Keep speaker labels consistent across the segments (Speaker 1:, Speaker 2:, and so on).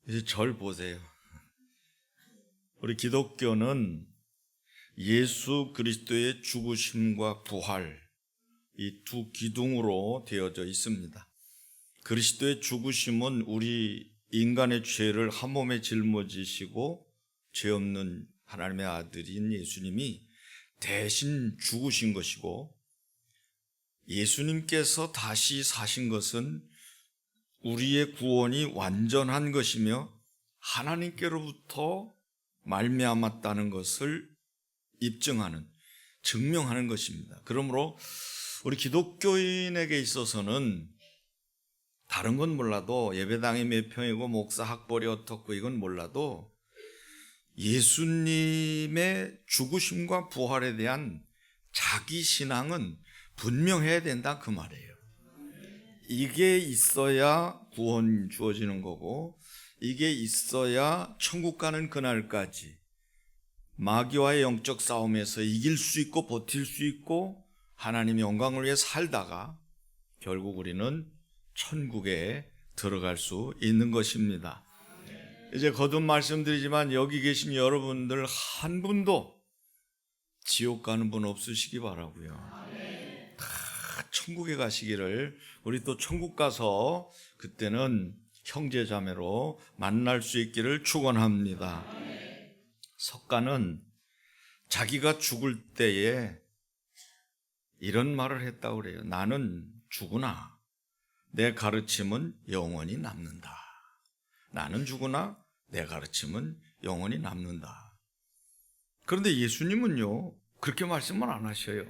Speaker 1: 이제 절 보세요. 우리 기독교는 예수 그리스도의 죽으심과 부활, 이 두 기둥으로 되어져 있습니다. 그리스도의 죽으심은 우리 인간의 죄를 한 몸에 짊어지시고 죄 없는 하나님의 아들인 예수님이 대신 죽으신 것이고, 예수님께서 다시 사신 것은 우리의 구원이 완전한 것이며 하나님께로부터 말미암았다는 것을 입증하는, 증명하는 것입니다. 그러므로 우리 기독교인에게 있어서는 다른 건 몰라도, 예배당이 몇 평이고 목사 학벌이 어떻고 이건 몰라도 예수님의 죽으심과 부활에 대한 자기 신앙은 분명해야 된다, 그 말이에요. 이게 있어야 구원 주어지는 거고, 이게 있어야 천국 가는 그날까지 마귀와의 영적 싸움에서 이길 수 있고 버틸 수 있고 하나님의 영광을 위해 살다가 결국 우리는 천국에 들어갈 수 있는 것입니다. 이제 거듭 말씀드리지만 여기 계신 여러분들 한 분도 지옥 가는 분 없으시기 바라고요. 다 천국에 가시기를, 우리 또 천국 가서 그때는 형제자매로 만날 수 있기를 축원합니다. 석가는 자기가 죽을 때에 이런 말을 했다고 그래요. 나는 죽으나 내 가르침은 영원히 남는다. 나는 죽으나 내 가르침은 영원히 남는다. 그런데 예수님은요, 그렇게 말씀을 안 하셔요.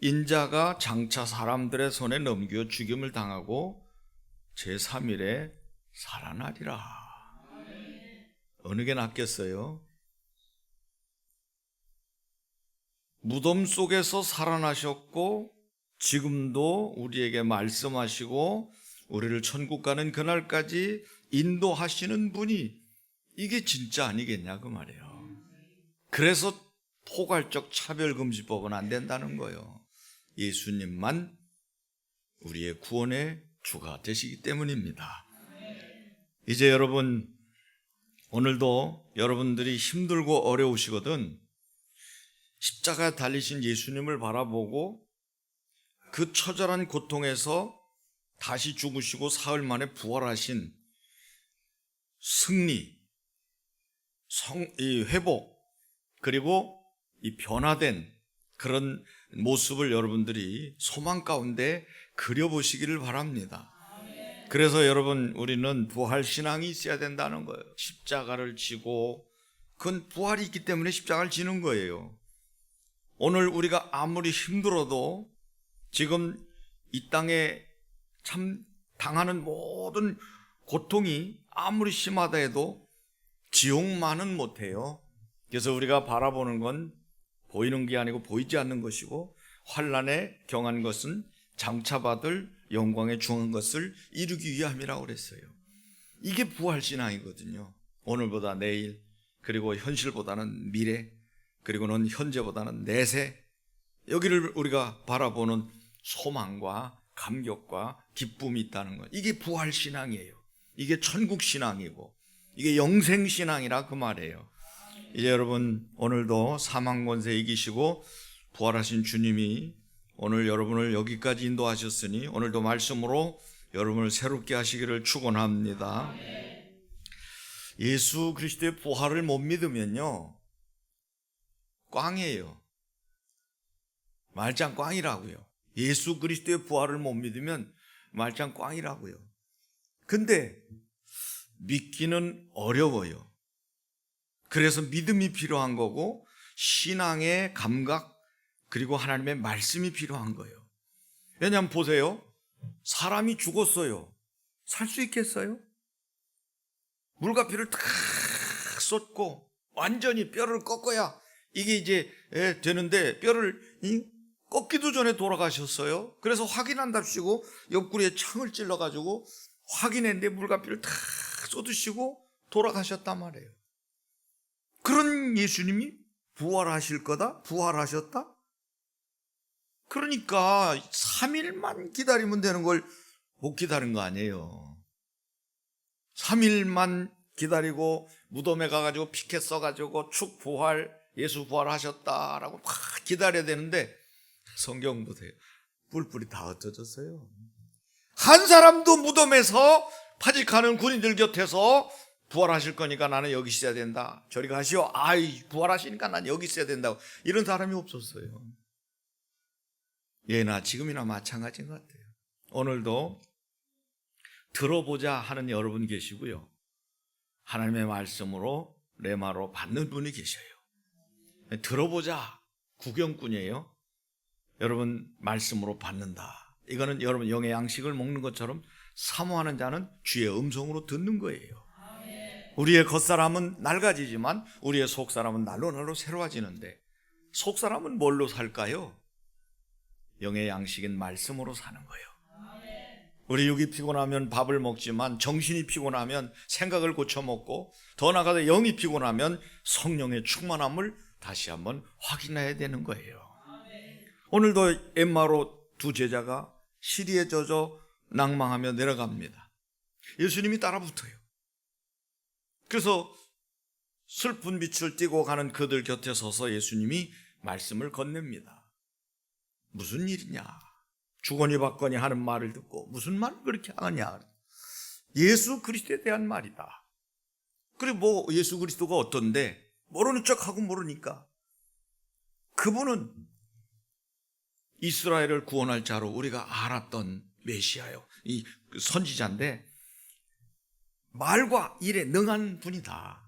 Speaker 1: 인자가 장차 사람들의 손에 넘겨 죽임을 당하고 제3일에 살아나리라. 어느 게 낫겠어요? 무덤 속에서 살아나셨고 지금도 우리에게 말씀하시고 우리를 천국 가는 그날까지 인도하시는 분이, 이게 진짜 아니겠냐 그 말이에요. 그래서 포괄적 차별금지법은 안 된다는 거예요. 예수님만 우리의 구원의 주가 되시기 때문입니다. 이제 여러분, 오늘도 여러분들이 힘들고 어려우시거든 십자가에 달리신 예수님을 바라보고 그 처절한 고통에서 다시 죽으시고 사흘 만에 부활하신 승리, 이 회복, 그리고 이 변화된 그런 모습을 여러분들이 소망 가운데 그려보시기를 바랍니다. 그래서 여러분, 우리는 부활 신앙이 있어야 된다는 거예요. 십자가를 지고, 그건 부활이 있기 때문에 십자가를 지는 거예요. 오늘 우리가 아무리 힘들어도 지금 이 땅에 참 당하는 모든 고통이 아무리 심하다 해도 지옥만은 못해요. 그래서 우리가 바라보는 건 보이는 게 아니고 보이지 않는 것이고, 환난에 경한 것은 장차받을 영광에 중한 것을 이루기 위함이라고 그랬어요. 이게 부활신앙이거든요. 오늘보다 내일, 그리고 현실보다는 미래, 그리고는 현재보다는 내세, 여기를 우리가 바라보는 소망과 감격과 기쁨이 있다는 것, 이게 부활신앙이에요. 이게 천국신앙이고 이게 영생신앙이라 그 말이에요. 이제 여러분, 오늘도 사망권세 이기시고 부활하신 주님이 오늘 여러분을 여기까지 인도하셨으니 오늘도 말씀으로 여러분을 새롭게 하시기를 축원합니다. 예수 그리스도의 부활을 못 믿으면요, 꽝이에요. 말짱 꽝이라고요. 예수 그리스도의 부활을 못 믿으면 말짱 꽝이라고요. 근데 믿기는 어려워요. 그래서 믿음이 필요한 거고, 신앙의 감각, 그리고 하나님의 말씀이 필요한 거예요. 왜냐하면 보세요, 사람이 죽었어요. 살 수 있겠어요? 물과 피를 탁 쏟고 완전히 뼈를 꺾어야 이게 이제 되는데, 뼈를 꺾기도 전에 돌아가셨어요. 그래서 확인한답시고 옆구리에 창을 찔러가지고 확인했는데 물과 피를 탁 쏟으시고 돌아가셨단 말이에요. 그런 예수님이 부활하실 거다? 부활하셨다? 그러니까 3일만 기다리면 되는 걸 못 기다린 거 아니에요. 3일만 기다리고 무덤에 가가지고 피켓 써가지고 축 부활, 예수 부활하셨다라고 막 기다려야 되는데 성경 보세요. 뿔뿔이 다 흩어졌어요. 한 사람도 무덤에서 파직하는 군인들 곁에서 부활하실 거니까 나는 여기 있어야 된다. 저리 가시오. 아이, 부활하시니까 난 여기 있어야 된다고. 이런 사람이 없었어요. 예나 지금이나 마찬가지인 것 같아요. 오늘도 들어보자 하는 여러분 계시고요. 하나님의 말씀으로 레마로 받는 분이 계셔요. 들어보자 구경꾼이에요. 여러분 말씀으로 받는다. 이거는 여러분 영의 양식을 먹는 것처럼 사모하는 자는 주의 음성으로 듣는 거예요. 우리의 겉사람은 낡아지지만 우리의 속사람은 날로 새로워지는데 속사람은 뭘로 살까요? 영의 양식인 말씀으로 사는 거예요. 우리 육이 피곤하면 밥을 먹지만 정신이 피곤하면 생각을 고쳐 먹고 더 나아가서 영이 피곤하면 성령의 충만함을 다시 한번 확인해야 되는 거예요. 오늘도 엠마오 두 제자가 시리에 젖어 낭망하며 내려갑니다. 예수님이 따라붙어요. 그래서 슬픈 빛을 띠고 가는 그들 곁에 서서 예수님이 말씀을 건넵니다. 무슨 일이냐? 주거니 받거니 하는 말을 듣고 무슨 말을 그렇게 하느냐? 예수 그리스도에 대한 말이다. 그리고 뭐 예수 그리스도가 어떤데 모르는 척하고 모르니까 그분은 이스라엘을 구원할 자로 우리가 알았던 메시아요. 이 선지자인데 말과 일에 능한 분이다.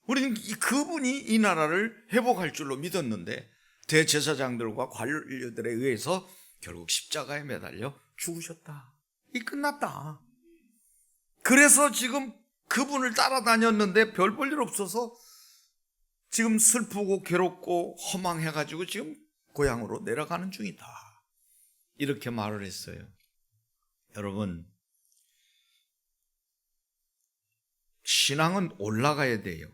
Speaker 1: 우리는 그분이 이 나라를 회복할 줄로 믿었는데 대제사장들과 관료들에 의해서 결국 십자가에 매달려 죽으셨다. 이 끝났다. 그래서 지금 그분을 따라다녔는데 별 볼 일 없어서 지금 슬프고 괴롭고 허망해가지고 지금 고향으로 내려가는 중이다. 이렇게 말을 했어요. 여러분, 신앙은 올라가야 돼요.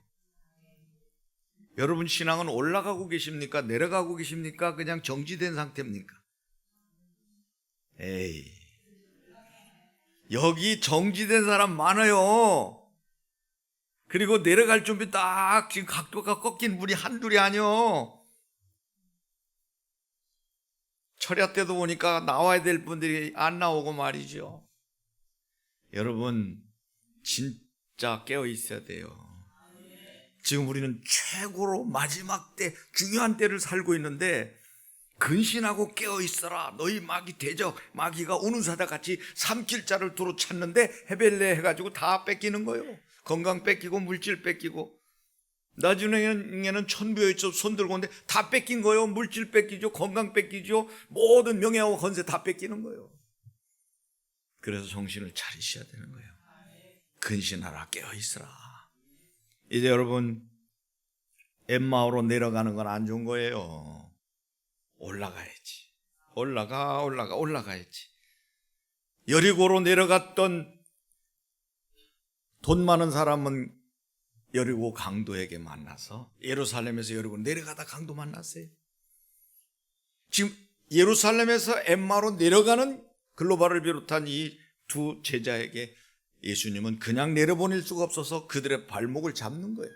Speaker 1: 여러분 신앙은 올라가고 계십니까? 내려가고 계십니까? 그냥 정지된 상태입니까? 에이, 여기 정지된 사람 많아요. 그리고 내려갈 준비 딱 지금 각도가 꺾인 분이 한둘이 아니요. 철야 때도 보니까 나와야 될 분들이 안 나오고 말이죠. 여러분 진짜 깨어 있어야 돼요. 지금 우리는 최고로 마지막 때 중요한 때를 살고 있는데 근신하고 깨어 있어라. 너희 마귀 대적 마귀가 우는 사자같이 삼킬 자를 두루 찾는데 헤벨레 해가지고 다 뺏기는 거예요. 건강 뺏기고 물질 뺏기고 나중에는 천부에 있어 손 들고 오는데 다 뺏긴 거예요. 물질 뺏기죠. 건강 뺏기죠. 모든 명예와 건세 다 뺏기는 거예요. 그래서 정신을 차리셔야 되는 거예요. 근신하라. 깨어 있어라. 이제 여러분 엠마오로 내려가는 건 안 좋은 거예요. 올라가야지. 올라가야지. 여리고로 내려갔던 돈 많은 사람은 여리고 강도에게 만나서 예루살렘에서 여리고 내려가다 강도 만났어요. 지금 예루살렘에서 엠마오로 내려가는 글로바를 비롯한 이 두 제자에게 예수님은 그냥 내려보낼 수가 없어서 그들의 발목을 잡는 거예요.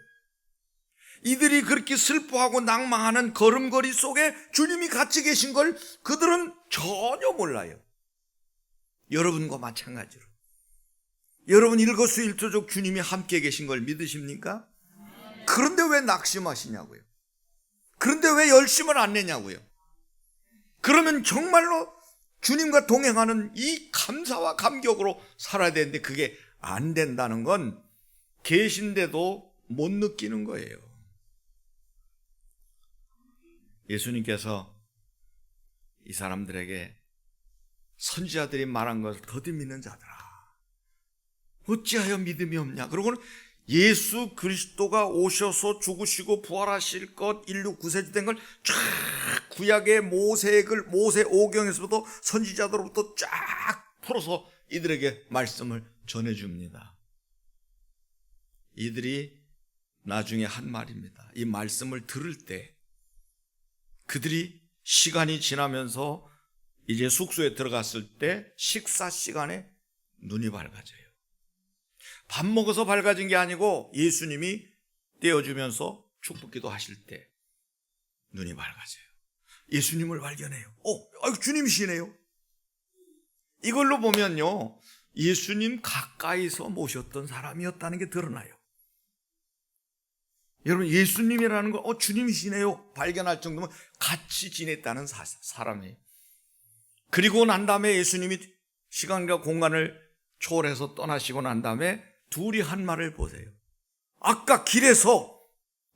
Speaker 1: 이들이 그렇게 슬퍼하고 낭망하는 걸음걸이 속에 주님이 같이 계신 걸 그들은 전혀 몰라요. 여러분과 마찬가지로. 여러분 일거수일투족 주님이 함께 계신 걸 믿으십니까? 그런데 왜 낙심하시냐고요? 그런데 왜 열심을 안 내냐고요? 그러면 정말로 주님과 동행하는 이 감사와 감격으로 살아야 되는데 그게 안 된다는 건 계신데도 못 느끼는 거예요. 예수님께서 이 사람들에게 선지자들이 말한 것을 더디 믿는 자들아 어찌하여 믿음이 없냐. 그러고는 예수 그리스도가 오셔서 죽으시고 부활하실 것 인류 구세주 된 걸 쫙 구약의 모세 오경에서부터 선지자들로부터 쫙 풀어서 이들에게 말씀을 전해줍니다. 이들이 나중에 한 말입니다. 이 말씀을 들을 때 그들이 시간이 지나면서 이제 숙소에 들어갔을 때 식사 시간에 눈이 밝아져요. 밥 먹어서 밝아진 게 아니고 예수님이 떼어주면서 축복기도 하실 때 눈이 밝아져요. 예수님을 발견해요. 주님이시네요. 이걸로 보면요, 예수님 가까이서 모셨던 사람이었다는 게 드러나요. 여러분, 예수님이라는 거 주님이시네요 발견할 정도면 같이 지냈다는 사람이에요. 그리고 난 다음에 예수님이 시간과 공간을 초월해서 떠나시고 난 다음에 둘이 한 말을 보세요. 아까 길에서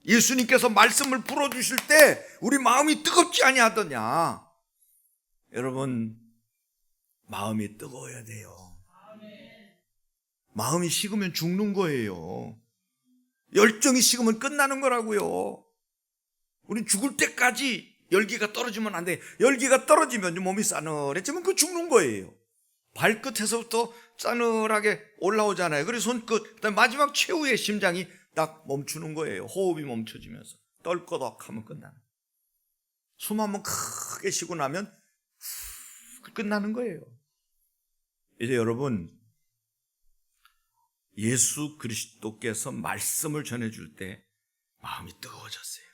Speaker 1: 예수님께서 말씀을 불어주실 때 우리 마음이 뜨겁지 아니하더냐. 여러분, 마음이 뜨거워야 돼요. 마음이 식으면 죽는 거예요. 열정이 식으면 끝나는 거라고요. 우린 죽을 때까지 열기가 떨어지면 안 돼. 열기가 떨어지면 몸이 싸늘해지면 그 죽는 거예요. 발끝에서부터 싸늘하게 올라오잖아요. 그래서 손끝, 그다음에 마지막 최후의 심장이 딱 멈추는 거예요. 호흡이 멈춰지면서 떨거덕 하면 끝나는 거예요. 숨 한번 크게 쉬고 나면 끝나는 거예요. 이제 여러분, 예수 그리스도께서 말씀을 전해줄 때 마음이 뜨거워졌어요.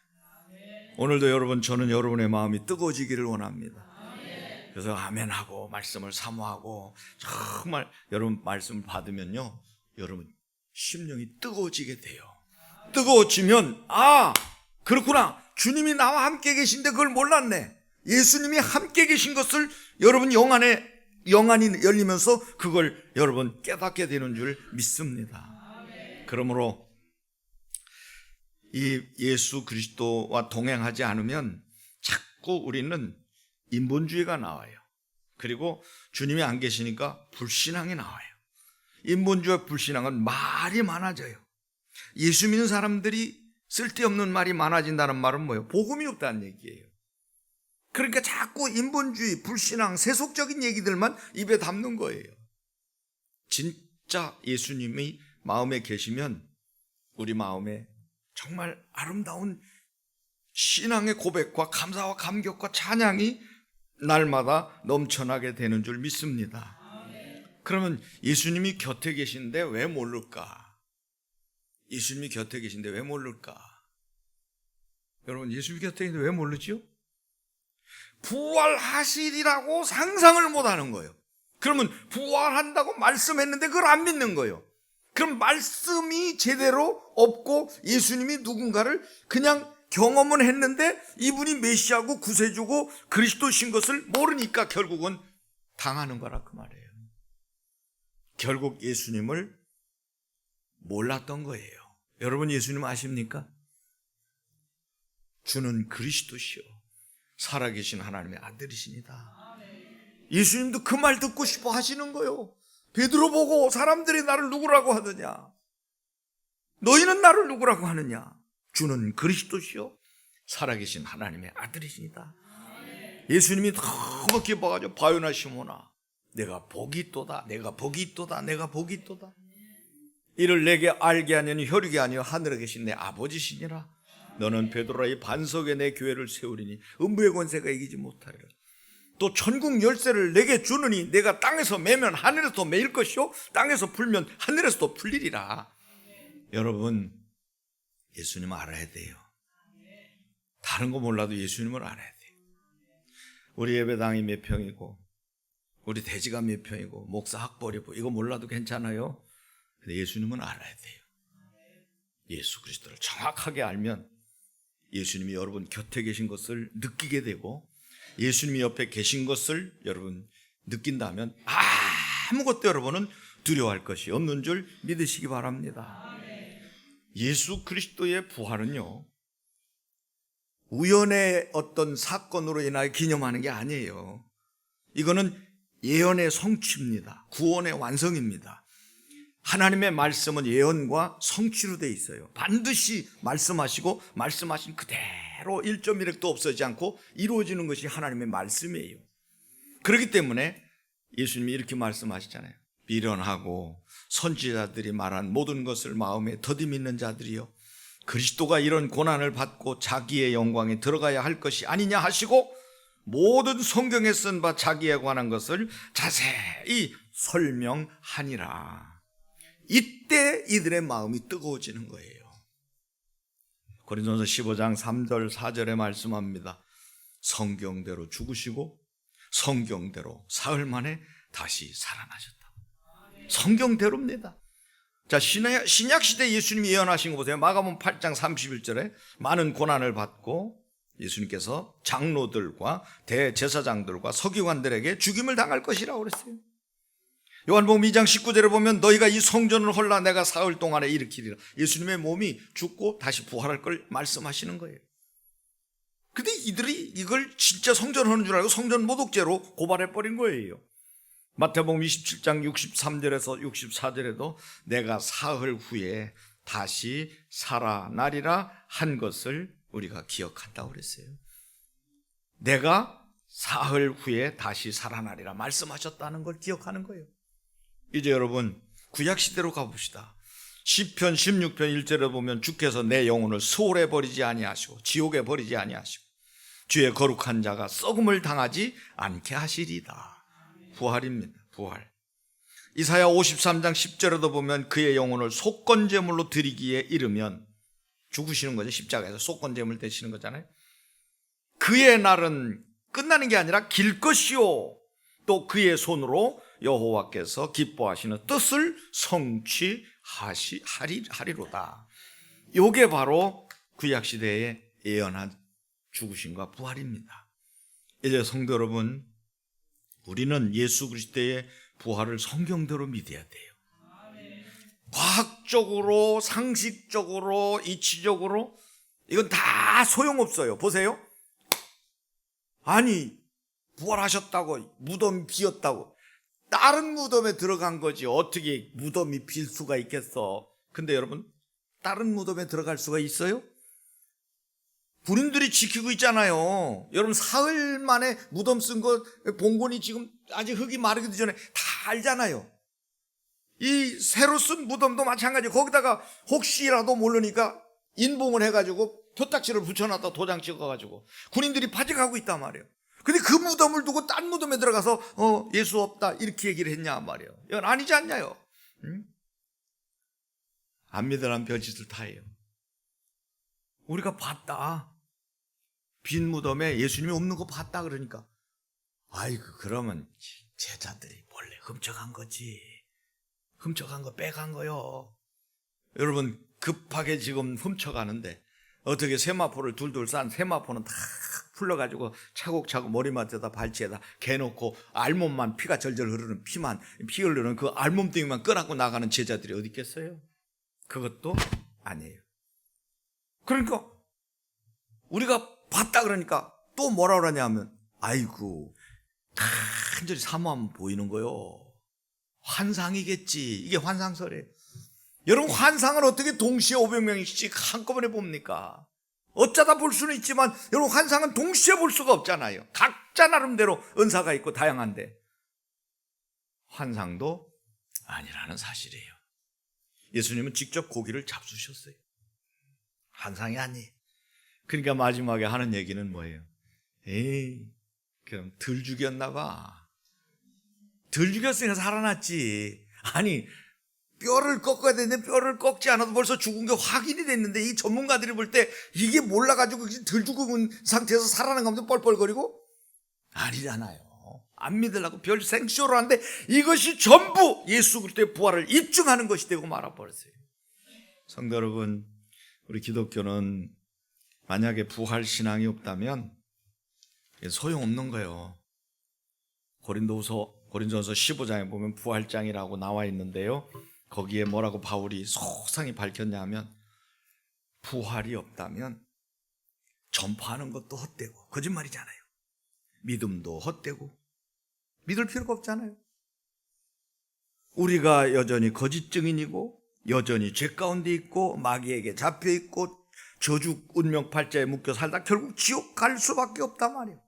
Speaker 1: 오늘도 여러분, 저는 여러분의 마음이 뜨거워지기를 원합니다. 그래서 아멘하고 말씀을 사모하고 정말 여러분 말씀을 받으면요, 여러분 심령이 뜨거워지게 돼요. 뜨거워지면 그렇구나, 주님이 나와 함께 계신데 그걸 몰랐네. 예수님이 함께 계신 것을 여러분 영안이 열리면서 그걸 여러분 깨닫게 되는 줄 믿습니다. 그러므로 이 예수 그리스도와 동행하지 않으면 자꾸 우리는 인본주의가 나와요. 그리고 주님이 안 계시니까 불신앙이 나와요. 인본주의와 불신앙은 말이 많아져요. 예수 믿는 사람들이 쓸데없는 말이 많아진다는 말은 뭐예요? 복음이 없다는 얘기예요. 그러니까 자꾸 인본주의, 불신앙, 세속적인 얘기들만 입에 담는 거예요. 진짜 예수님이 마음에 계시면 우리 마음에 정말 아름다운 신앙의 고백과 감사와 감격과 찬양이 날마다 넘쳐나게 되는 줄 믿습니다. 그러면 예수님이 곁에 계신데 왜 모를까? 예수님이 곁에 계신데 왜 모를까? 여러분, 예수님 곁에 있는데 왜 모르죠? 부활하시리라고 상상을 못하는 거예요. 그러면 부활한다고 말씀했는데 그걸 안 믿는 거예요. 그럼 말씀이 제대로 없고 예수님이 누군가를 그냥 경험은 했는데 이분이 메시아고 구세주고 그리스도신 것을 모르니까 결국은 당하는 거라 그 말이에요. 결국 예수님을 몰랐던 거예요. 여러분, 예수님 아십니까? 주는 그리스도시요 살아계신 하나님의 아들이십니다. 예수님도 그 말 듣고 싶어 하시는 거예요. 베드로 보고 사람들이 나를 누구라고 하느냐? 너희는 나를 누구라고 하느냐? 주는 그리스도시요 살아계신 하나님의 아들이십니다. 예수님이 너무 기뻐가지고 바요나 시모나, 내가 복이 있도다, 내가 복이 있도다, 내가 복이 있도다. 이를 내게 알게 하느니 혈육이 아니요 하늘에 계신 내 아버지시니라. 너는 베드로라, 이 반석에 내 교회를 세우리니 음부의 권세가 이기지 못하리라. 또 천국 열쇠를 내게 주느니 내가 땅에서 매면 하늘에서 매일 것이요 땅에서 풀면 하늘에서도 풀리리라. 여러분, 예수님 알아야 돼요. 다른 거 몰라도 예수님을 알아야 돼요. 우리 예배당이 몇 평이고 우리 대지가 몇 평이고 목사 학벌이고 이거 몰라도 괜찮아요. 근데 예수님은 알아야 돼요. 예수 그리스도를 정확하게 알면 예수님이 여러분 곁에 계신 것을 느끼게 되고 예수님이 옆에 계신 것을 여러분 느낀다면 아무것도 여러분은 두려워할 것이 없는 줄 믿으시기 바랍니다. 예수 그리스도의 부활은요, 우연의 어떤 사건으로 인하여 기념하는 게 아니에요. 이거는 예언의 성취입니다. 구원의 완성입니다. 하나님의 말씀은 예언과 성취로 되어 있어요. 반드시 말씀하시고 말씀하신 그대로 1.1획도 없어지지 않고 이루어지는 것이 하나님의 말씀이에요. 그렇기 때문에 예수님이 이렇게 말씀하시잖아요. 미련하고 선지자들이 말한 모든 것을 마음에 더디 있는 자들이요, 그리스도가 이런 고난을 받고 자기의 영광에 들어가야 할 것이 아니냐 하시고 모든 성경에 쓴 바 자기에 관한 것을 자세히 설명하니라. 이때 이들의 마음이 뜨거워지는 거예요. 고린도전서 15장 3절 4절에 말씀합니다. 성경대로 죽으시고 성경대로 사흘 만에 다시 살아나셨다. 성경대로입니다. 자, 신약 시대 예수님이 예언하신 거 보세요. 마가복음 8장 31절에 많은 고난을 받고 예수님께서 장로들과 대제사장들과 서기관들에게 죽임을 당할 것이라고 그랬어요. 요한복음 2장 19절에 보면 너희가 이 성전을 헐라 내가 사흘 동안에 일으키리라. 예수님의 몸이 죽고 다시 부활할 걸 말씀하시는 거예요. 근데 이들이 이걸 진짜 성전 하는 줄 알고 성전 모독죄로 고발해버린 거예요. 마태복음 27장 63절에서 64절에도 내가 사흘 후에 다시 살아나리라 한 것을 우리가 기억한다고 그랬어요. 내가 사흘 후에 다시 살아나리라 말씀하셨다는 걸 기억하는 거예요. 이제 여러분 구약시대로 가봅시다. 시편 16편 1절에 보면 주께서 내 영혼을 소홀에 버리지 아니하시고 지옥에 버리지 아니하시고 주의 거룩한 자가 썩음을 당하지 않게 하시리다. 부활입니다. 부활. 이사야 53장 10절에도 보면 그의 영혼을 속건제물로 드리기에 이르면 죽으시는 거죠. 십자가에서 속건제물 되시는 거잖아요. 그의 날은 끝나는 게 아니라 길 것이요 또 그의 손으로 여호와께서 기뻐하시는 뜻을 성취하리로다. 이게 바로 구약시대에 예언한 죽으심과 부활입니다. 이제 성도 여러분, 우리는 예수 그리스도의 부활을 성경대로 믿어야 돼요. 과학적으로, 상식적으로, 이치적으로 이건 다 소용없어요. 보세요. 아니 부활하셨다고 무덤이 비었다고 다른 무덤에 들어간 거지 어떻게 무덤이 빌 수가 있겠어. 근데 여러분 다른 무덤에 들어갈 수가 있어요? 군인들이 지키고 있잖아요. 여러분 사흘 만에 무덤 쓴 거 봉건이 지금 아직 흙이 마르기도 전에 다 알잖아요. 이 새로 쓴 무덤도 마찬가지. 거기다가 혹시라도 모르니까 인봉을 해가지고 표딱지를 붙여놨다 도장 찍어가지고 군인들이 파직하고 있단 말이에요. 근데 그 무덤을 두고 딴 무덤에 들어가서 예수 없다 이렇게 얘기를 했냐 말이에요. 이건 아니지 않냐요. 응? 안 믿으라면 별짓을 다 해요. 우리가 봤다. 빈 무덤에 예수님이 없는 거 봤다 그러니까 아이고 그러면 제자들이 몰래 훔쳐간 거지. 훔쳐간 거 빼간 거요. 여러분 급하게 지금 훔쳐가는데 어떻게 세마포를 둘둘 싼 세마포는 다 풀러가지고 차곡차곡 머리맡에다 발치에다 개놓고 알몸만 피가 절절 흐르는 피 흐르는 그 알몸뚱이만 꺼내고 나가는 제자들이 어디 있겠어요? 그것도 아니에요. 그러니까 우리가 봤다 그러니까 또 뭐라 그러냐면 아이고 간절히 사모하면 보이는 거요. 환상이겠지. 이게 환상설이에요. 여러분 환상을 어떻게 동시에 500명씩 한꺼번에 봅니까? 어쩌다 볼 수는 있지만 여러분 환상은 동시에 볼 수가 없잖아요. 각자 나름대로 은사가 있고 다양한데 환상도 아니라는 사실이에요. 예수님은 직접 고기를 잡수셨어요. 환상이 아니에요. 그러니까 마지막에 하는 얘기는 뭐예요? 에이 그럼 덜 죽였나 봐. 덜 죽였으니까 살아났지. 아니 뼈를 꺾어야 되는데 뼈를 꺾지 않아도 벌써 죽은 게 확인이 됐는데 이 전문가들이 볼 때 이게 몰라가지고 덜 죽은 상태에서 살아난 가면서 뻘뻘거리고 아니잖아요. 안 믿으려고 별 생쇼를 하는데 이것이 전부 예수 그리스도의 부활을 입증하는 것이 되고 말아버렸어요. 성도 여러분, 우리 기독교는 만약에 부활 신앙이 없다면 소용없는 거예요. 고린도전서 15장에 보면 부활장이라고 나와 있는데요. 거기에 뭐라고 바울이 소상히 밝혔냐 하면 부활이 없다면 전파하는 것도 헛되고 거짓말이잖아요. 믿음도 헛되고 믿을 필요가 없잖아요. 우리가 여전히 거짓 증인이고 여전히 죄 가운데 있고 마귀에게 잡혀 있고 저주 운명 팔자에 묶여 살다 결국 지옥 갈 수밖에 없단 말이에요.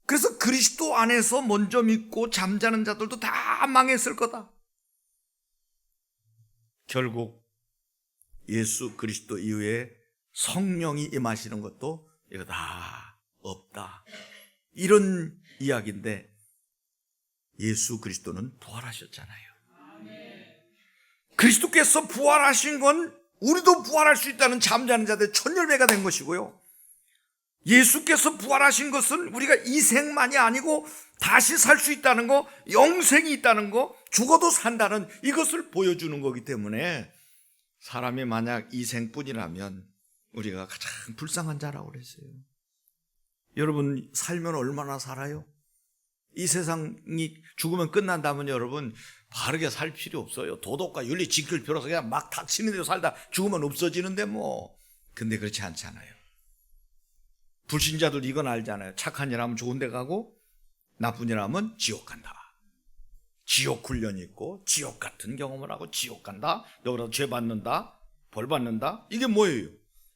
Speaker 1: 그래서 그리스도 안에서 먼저 믿고 잠자는 자들도 다 망했을 거다. 결국 예수 그리스도 이후에 성령이 임하시는 것도 이거 다 없다. 이런 이야기인데 예수 그리스도는 부활하셨잖아요. 그리스도께서 부활하신 건 우리도 부활할 수 있다는 잠자는 자들의 첫 열매가 된 것이고요. 예수께서 부활하신 것은 우리가 이 생만이 아니고 다시 살 수 있다는 거, 영생이 있다는 거, 죽어도 산다는 이것을 보여주는 거기 때문에 사람이 만약 이 생뿐이라면 우리가 가장 불쌍한 자라고 그랬어요. 여러분 살면 얼마나 살아요? 이 세상이 죽으면 끝난다면 여러분 바르게 살 필요 없어요. 도덕과 윤리 지킬 필요 없어서 그냥 막 닥치는 대로 살다 죽으면 없어지는데 뭐. 근데 그렇지 않잖아요. 불신자들 이건 알잖아요. 착한 일 하면 좋은 데 가고 나쁜 일 하면 지옥 간다. 지옥 훈련이 있고 지옥 같은 경험을 하고 지옥 간다. 여기서 죄 받는다. 벌 받는다. 이게 뭐예요?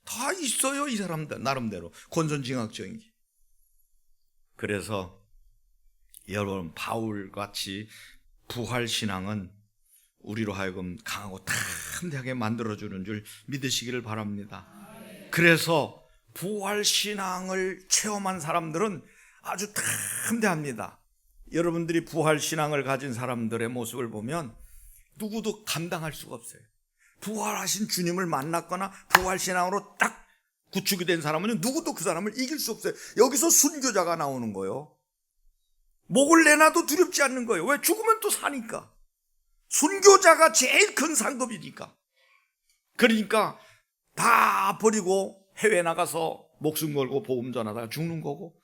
Speaker 1: 다 있어요. 이 사람들 나름대로 권선징악적인 게. 그래서 여러분 바울같이 부활신앙은 우리로 하여금 강하고 담대하게 만들어주는 줄 믿으시기를 바랍니다. 그래서 부활신앙을 체험한 사람들은 아주 담대합니다. 여러분들이 부활신앙을 가진 사람들의 모습을 보면 누구도 감당할 수가 없어요. 부활하신 주님을 만났거나 부활신앙으로 딱 구축이 된 사람은 누구도 그 사람을 이길 수 없어요. 여기서 순교자가 나오는 거예요. 목을 내놔도 두렵지 않는 거예요. 왜? 죽으면 또 사니까. 순교자가 제일 큰 상급이니까. 그러니까 다 버리고 해외 나가서 목숨 걸고 복음 전하다가 죽는 거고,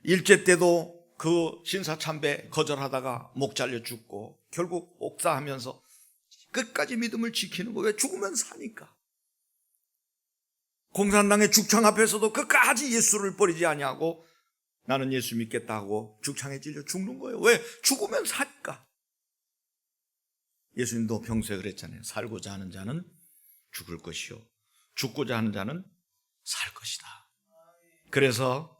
Speaker 1: 일제 때도 그 신사참배 거절하다가 목 잘려 죽고 결국 옥사하면서 끝까지 믿음을 지키는 거. 왜? 죽으면 사니까. 공산당의 죽창 앞에서도 끝까지 예수를 버리지 아니하고 나는 예수 믿겠다 하고 죽창에 찔려 죽는 거예요. 왜? 죽으면 사니까. 예수님도 평소에 그랬잖아요. 살고자 하는 자는 죽을 것이요 죽고자 하는 자는 살 것이다. 그래서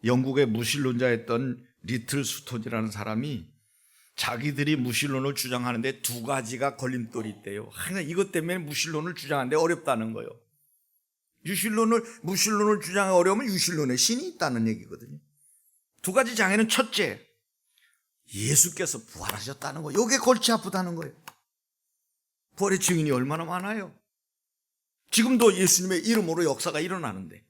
Speaker 1: 영국의 무신론자였던 리틀 스톤이라는 사람이 자기들이 무신론을 주장하는데 두 가지가 걸림돌이 있대요. 하나, 이것 때문에 무신론을 주장하는데 어렵다는 거예요. 무신론을 주장하기 어려우면 유신론에 신이 있다는 얘기거든요. 두 가지 장애는 첫째, 예수께서 부활하셨다는 거. 이게 골치 아프다는 거예요. 부활의 증인이 얼마나 많아요. 지금도 예수님의 이름으로 역사가 일어나는데,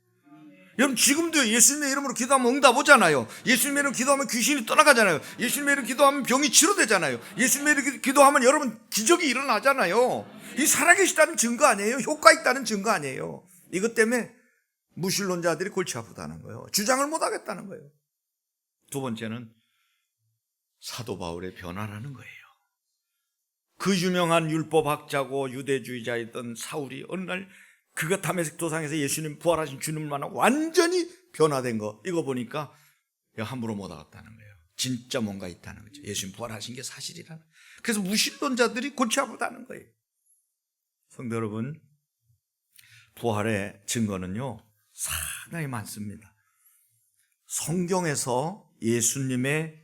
Speaker 1: 여러분 지금도 예수님의 이름으로 기도하면 응답 오잖아요. 예수님의 이름으로 기도하면 귀신이 떠나가잖아요. 예수님의 이름으로 기도하면 병이 치료되잖아요. 예수님의 이름으로 기도하면 여러분 기적이 일어나잖아요. 이 살아계시다는 증거 아니에요? 효과 있다는 증거 아니에요? 이것 때문에 무신론자들이 골치 아프다는 거예요. 주장을 못하겠다는 거예요. 두 번째는 사도 바울의 변화라는 거예요. 그 유명한 율법학자고 유대주의자였던 사울이 어느 날 그가 다메섹 도상에서 예수님 부활하신 주님을 만나고 완전히 변화된 거, 이거 보니까 함부로 못 하겠다는 거예요. 진짜 뭔가 있다는 거죠. 예수님 부활하신 게 사실이라는. 그래서 무신론자들이 골치 아프다는 거예요. 성도 여러분, 부활의 증거는요 상당히 많습니다. 성경에서 예수님의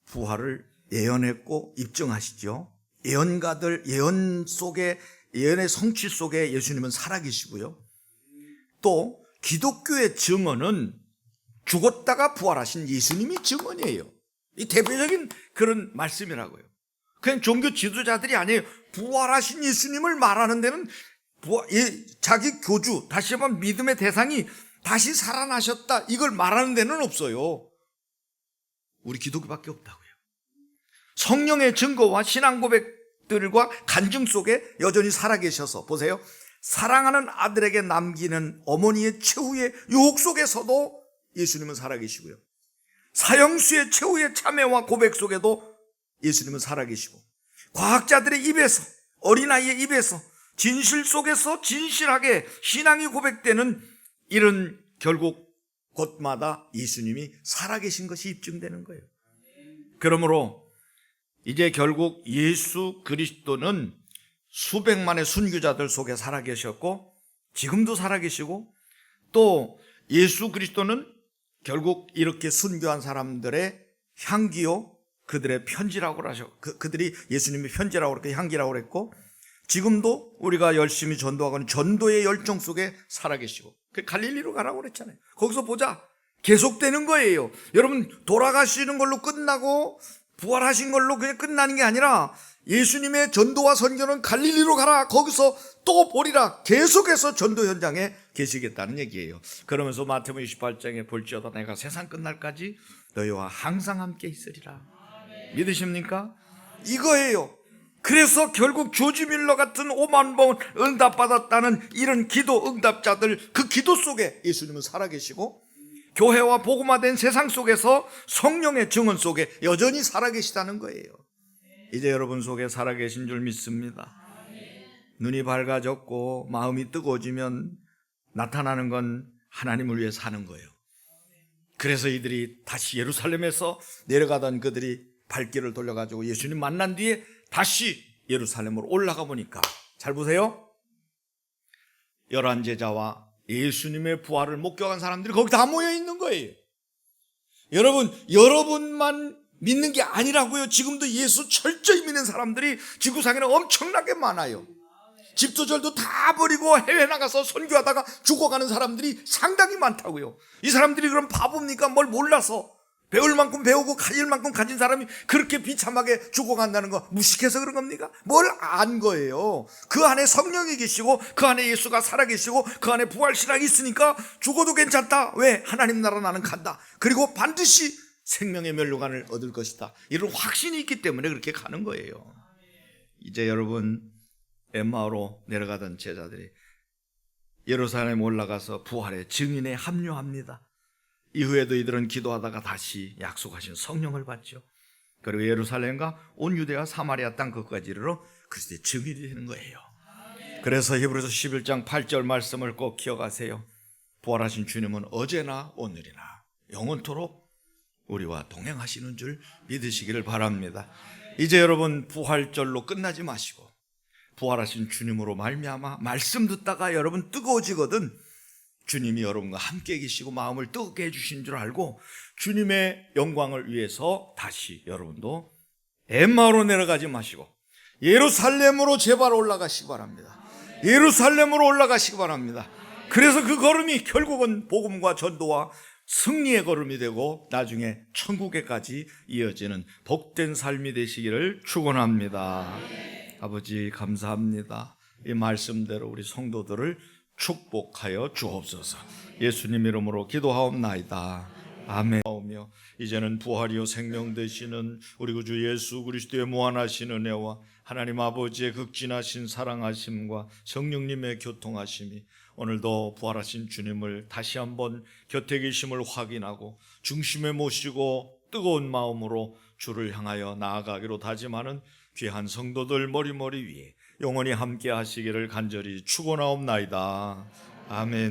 Speaker 1: 부활을 예언했고 입증하시죠. 예언가들, 예언의 성취 속에 예수님은 살아계시고요. 또 기독교의 증언은 죽었다가 부활하신 예수님이 증언이에요. 이 대표적인 그런 말씀이라고요. 그냥 종교 지도자들이 아니에요. 부활하신 예수님을 말하는 데는 자기 교주, 다시 한번 믿음의 대상이 다시 살아나셨다, 이걸 말하는 데는 없어요. 우리 기독교밖에 없다고요. 성령의 증거와 신앙 고백들과 간증 속에 여전히 살아계셔서, 보세요, 사랑하는 아들에게 남기는 어머니의 최후의 유혹 속에서도 예수님은 살아계시고요, 사형수의 최후의 참회와 고백 속에도 예수님은 살아계시고, 과학자들의 입에서, 어린아이의 입에서, 진실 속에서 진실하게 신앙이 고백되는 이런 결국 곳마다 예수님이 살아계신 것이 입증되는 거예요. 그러므로 이제 결국 예수 그리스도는 수백만의 순교자들 속에 살아계셨고 지금도 살아계시고, 또 예수 그리스도는 결국 이렇게 순교한 사람들의 향기요, 그들의 편지라고 하셨고, 그들이 예수님의 편지라고 그렇게 향기라고 그랬고, 지금도 우리가 열심히 전도하고는 전도의 열정 속에 살아계시고, 갈릴리로 가라고 그랬잖아요. 거기서 보자. 계속되는 거예요. 여러분, 돌아가시는 걸로 끝나고 부활하신 걸로 그냥 끝나는 게 아니라 예수님의 전도와 선교는 갈릴리로 가라, 거기서 또 보리라, 계속해서 전도 현장에 계시겠다는 얘기예요. 그러면서 마태복음 28장에 볼지어다 내가 세상 끝날까지 너희와 항상 함께 있으리라. 믿으십니까? 이거예요. 그래서 결국 조지 밀러 같은 5만 번 응답받았다는 이런 기도 응답자들, 그 기도 속에 예수님은 살아계시고 교회와 복음화된 세상 속에서 성령의 증언 속에 여전히 살아계시다는 거예요. 이제 여러분 속에 살아계신 줄 믿습니다. 눈이 밝아졌고 마음이 뜨거워지면 나타나는 건 하나님을 위해 사는 거예요. 그래서 이들이 다시 예루살렘에서 내려가던 그들이 발길을 돌려가지고 예수님 만난 뒤에 다시 예루살렘으로 올라가 보니까, 잘 보세요, 11제자와 예수님의 부활을 목격한 사람들이 거기 다 모여 있는 거예요. 여러분만 믿는 게 아니라고요. 지금도 예수 철저히 믿는 사람들이 지구상에는 엄청나게 많아요. 집도 절도 다 버리고 해외 나가서 선교하다가 죽어가는 사람들이 상당히 많다고요. 이 사람들이 그럼 바보입니까? 뭘 몰라서 배울 만큼 배우고 가질 만큼 가진 사람이 그렇게 비참하게 죽어간다는 거 무식해서 그런 겁니까? 뭘 안 거예요. 그 안에 성령이 계시고 그 안에 예수가 살아계시고 그 안에 부활신앙이 있으니까 죽어도 괜찮다. 왜? 하나님 나라 나는 간다. 그리고 반드시 생명의 면류관을 얻을 것이다. 이런 확신이 있기 때문에 그렇게 가는 거예요. 이제 여러분, 엠마오로 내려가던 제자들이 예루살렘 올라가서 부활의 증인에 합류합니다. 이후에도 이들은 기도하다가 다시 약속하신 성령을 받죠. 그리고 예루살렘과 온 유대와 사마리아 땅 끝까지 이르러 그리스도의 증인이 되는 거예요. 그래서 히브리서 11장 8절 말씀을 꼭 기억하세요. 부활하신 주님은 어제나 오늘이나 영원토록 우리와 동행하시는 줄 믿으시기를 바랍니다. 이제 여러분, 부활절로 끝나지 마시고 부활하신 주님으로 말미암아 말씀 듣다가 여러분 뜨거워지거든 주님이 여러분과 함께 계시고 마음을 뜨겁게 해주신 줄 알고 주님의 영광을 위해서 다시 여러분도 엠마오로 내려가지 마시고 예루살렘으로 제발 올라가시기 바랍니다. 예루살렘으로 올라가시기 바랍니다. 그래서 그 걸음이 결국은 복음과 전도와 승리의 걸음이 되고 나중에 천국에까지 이어지는 복된 삶이 되시기를 축원합니다. 아버지, 감사합니다. 이 말씀대로 우리 성도들을 축복하여 주옵소서. 예수님 이름으로 기도하옵나이다. 아멘. 이제는 부활이요 생명 되시는 우리 구주 예수 그리스도의 무한하신 은혜와 하나님 아버지의 극진하신 사랑하심과 성령님의 교통하심이 오늘도 부활하신 주님을 다시 한번 곁에 계심을 확인하고 중심에 모시고 뜨거운 마음으로 주를 향하여 나아가기로 다짐하는 귀한 성도들 머리머리 위에 영원히 함께 하시기를 간절히 축원하옵나이다. 아멘.